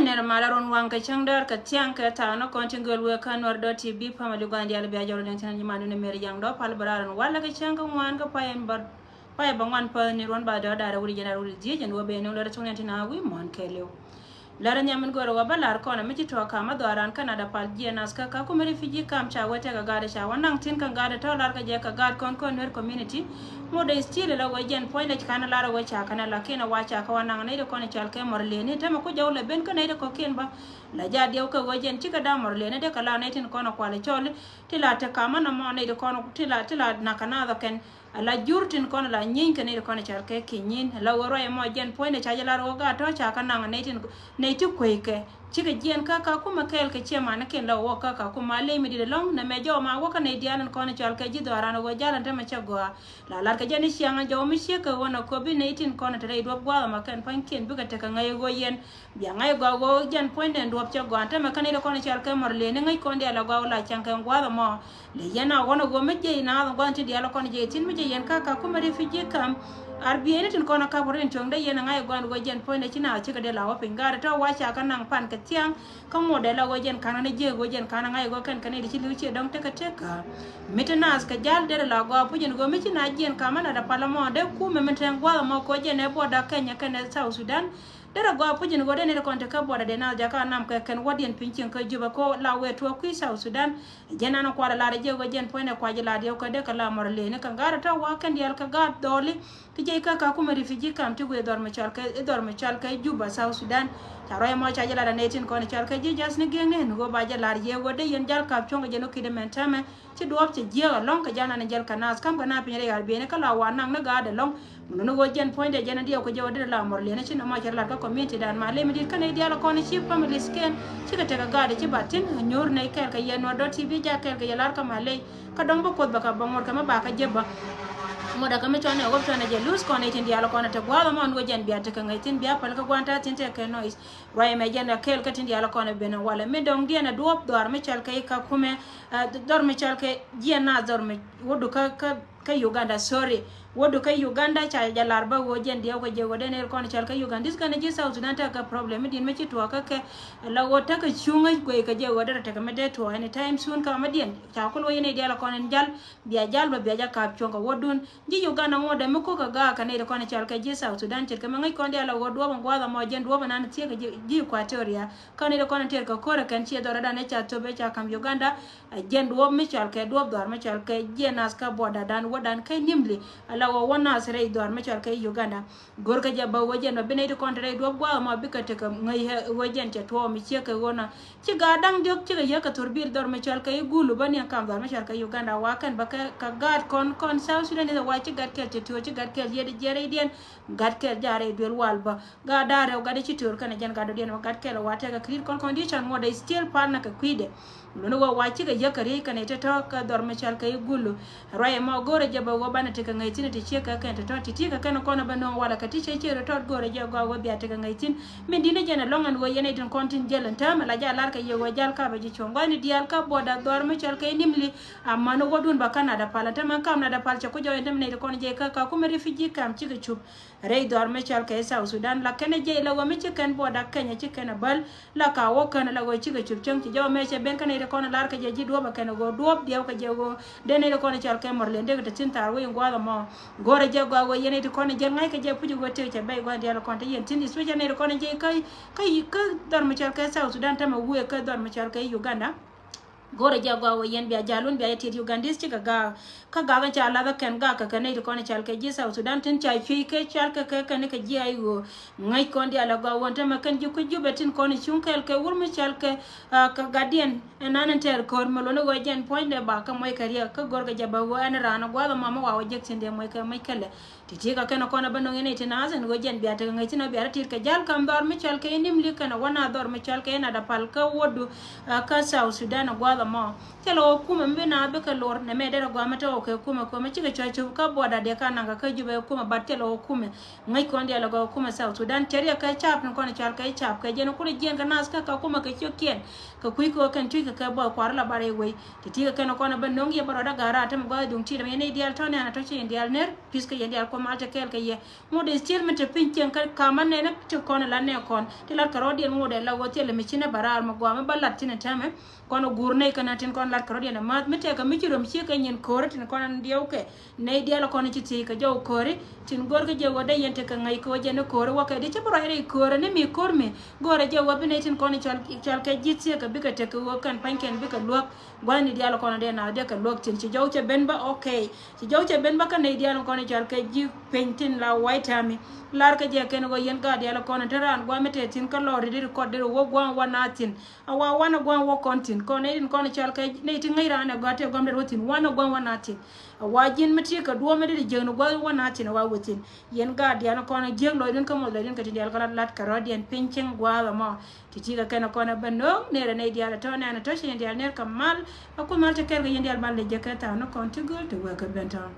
ner malaron wanka changdar ka tiang ka ta no kontingol we kan war do tv pamalu gandi ala be ajoro len tan nyimanu ne mer yang do pal bararan wala ka changa wan ka payen bar pay bangwan pa ni ron ba da da wuri jena wuri je jen wo be no la tungen tina wi mon kelew lara nyamin goro wa balar kona miti to kama doran kana da pal jenas ka ka kuma refugee kam cha wata ga gada sha wannan tin kan gada to lar ka je ka gad kon kon wer community mo da still la wajen point da kana lara wa cha kana la kena wa cha ka wannan ne da kona chal ke morle ne ta ma ko jawla ben kana da ko ken ba la ja dew ka wajen tika da morle ne da kala ne tin kona kwale chole tila ta kama na mo ne da kona tila na kana da ken la jurtin kono la nyin kene kono charke kinyin la woro e mo jen point cha jala ro ga to cha kana netin neti kweke chika jen ka kuma kel ke chema na ken la wo ka kuma le mi de long na me jo ma wo ka ne dian kono charke ji do arano go jala ta ma cha go la lar ka jeni sianga jo mi she ka wona ko bi netin kono tare do bwa ma kan pan ken bu ka ta ka ngai go yen ya ngai go jen point en do cha go ta ma kan ne kono charke mor le ne ngai kon dia la go la chang kan gwa mo le yana wona go me je na go anti dia la kono je tin mi yen ka kuma refugee kam arbiene tin kono ka boren chongda yena ngai gwan go jen point china chika de la wa pingara to wa cha kanang pan ka tiang ka modela go jen kana ne je go jen kana ngai go kan kane di chi dong teka teka mitanas ka jal de la go pujen go mi china jen kama na da palamo de ku me meten gwa mo ko jen e boda Kenya kana South Sudan dara go pujen go de ne kon te ka boda de na ja ka nam ka kan wadien pinchin ka juba ko la we to ku South Sudan jena no kwala la je go jen point kwa je la de ko de ka la morle ne kan gara ta wa kan dial ka ga doli tije ka kuma refugee kam tu go dor machal ka juba South Sudan charo mo cha jala netin ko ne chal ka je jas ne geng ne go ba jala ye go de yen jal ka chonga je no kide mentame ti duop ti je long ka jana ne jal kanas kam kana pinye yar be ne kala wa nang na ga de long no go jen point de jana dio ko je de la morle ne chin ma jala ka community dan ma le mi dir kana dia la ko ne chi family scan chi ka te ka ga de chi batin nyor ne kel ka yen no do tv ja kel ka yalar ka ma le ka dong bo ko ba ka bangor ka ma ba ka je ba moda kame chone go chone je lose kon itin dia lo kon te gwa mo ngo jen bia te kan itin bia pal ka gwanta tin te ke noise rai me jen kel ka tin dia lo kon be no wala me dong dia na duop dor me chal kai ka kume dor me chal kai dia na dor me wodu ka Uganda sorry wodu ka Uganda cha jalar ba wo jen dia ko je wo de ne kon chal ka Uganda dis kan je South Sudan ta ka problem din me chi to ka ke la wo ta ka chunga ko ka je wo de ta ka me de to anytime soon ka ma dien cha ko lo yene dia lo kon jal bia jal ba bia ja ka chunga wodun ji Uganda mo de me ko ka ga ka ne kon chal ka je South Sudan che ka me ngai kon dia la wo do ba gwa mo jen do ba nan tie ka ji Equatoria ka ne kon ter ka ko ra kan chi do ra ne cha to be cha kam Uganda jen do me chal ka do dor me chal ka je nas ka boda dan wodan kai nimli ala wo wona sere dor me chal kai Uganda gor ka jaba wojen no bene do kontre do gwa ma bi ka te ka ngai wojen te to mi che ka wona ci ga dang diok ci ga ya ka torbir dor me chal kai gulu bani kam dor me chal kai Uganda wa kan ba ka gad kon South Sudan da wa ci gad kel te to ci gad kel yede jere dien gad kel jare del walba ga dare ga de ci tor kan jan ga do dien gad kel wa te ga clear kon condition mo da still par na ka kwide no go wa ci ga ya kare kan te to ka dor me chal kai gulu rai mo gore jaba wo bana te ka ngai tin te che ka kan te to ti ka kan ko na bano wala ka ti che che to gore je go wo bia te ka ngai tin min dine jena longan wo yene tin kontin jelen ta mala ja lar ka ye wo jal ka ba ji chonga ni dial ka boda dor me chal kai nimli amma no godun ba kana da pala ta man kam na da pal che ko jo endem ne ko je ka kuma refugee kam ci ga chup rei dor me chal kai South Sudan la kene je la wo me ci kan boda Kenya ci kan bal la ka wo kan la wo ci ga chup chang ci jo me che ben kan ne ko na lar ka je ji do ba kan go do dia ka je go de ne ko na chal kai morle de ta tin tar wo ngwa mo gore je go yene to ko na je ngai ka je puju go te che bay go dia la kon ta yen tin di so je ne ko na je kai ka dor me chal kai South Sudan ta ma wo ka dor me chal kai Uganda gore jagwa wo yen bia jalun bia ti Ugandis ti ga cha la kan ga ka ne ko ne chal ke ji South Sudan tin chai fi ke chal ka ne ka ji ai go ngai kon dia la ga won ta ma kan ju ku ju betin ko ne chung kel ke wur me chal ke ka gadien enan ter ko mo lo no jen point de ba ka moy kariya ka gor ga jaba wo an rana gwa ma ma wa jek tin de moy ka mai kale ti ka ken ko na bano ne tin azen go jen bia ta ngai tin bia tir ka jal kam dor me chal ke nim li kana wana dor me chal ke na da pal ka wodu ka South Sudan gwa gwa da mo chelo kuma mbe na be ka lor ne me dera gwa mata o ke kuma ko me chiga chachu ka boda de ka nanga ka jube kuma batelo kuma ngai ko ndia lago kuma South Sudan teria ka chap ko ne chal ka chap ka jeno kuri jen ka nas ka kuma ka chokien ka kui ko kan tui ka bo kwar la bare we ti ka no ko na ben nong ye baroda gara tam gwa dung ti me ne dial to ne na to chi dial ner piska ye dial ko ma ta kel ka ye mo de stir me te pinchen ka kama ne na to ko na la ne kon ti la ka rodien mo de la wo ti le mi chine barar mo gwa me balat tin tame kono gurne kana tin kon lat karodi na mat mete ka michirom chi ka nyin kore tin kon ndio ke ne dia la kono chi ka jo kore tin gor ka je wada yente ka ngai ko je ne kore wa ka de che bro ere kore ne mi kor me gore je wa bine tin kon chal ka jitse ka bika te ka kan panken bika luok gwani dia la kono de na de ka luok tin chi jo che ben ba okay chi jo che ben ba ka ne dia la kono chal ka ji pentin la white ami lar ka je ken go yen ga dia la kono teran gwa mete tin ka lori de ko de wo gwa wana tin awa wana gwa wo kontin kono edin kono chal ka ne ti ngira na gote gomde rotin wana gwa wana tin wajin mati ka duo mede jeng gwa wana tin wa wotin yen ga dia na kono jeng lo din ka mo din ka ti dial kala lat ka rodian pinchen gwa la mo ti ka ken kono bano ne ne dia la to na to shin dia ne kamal akumal te kel ga yen dia mal le jekata no konti gol to wa ka benta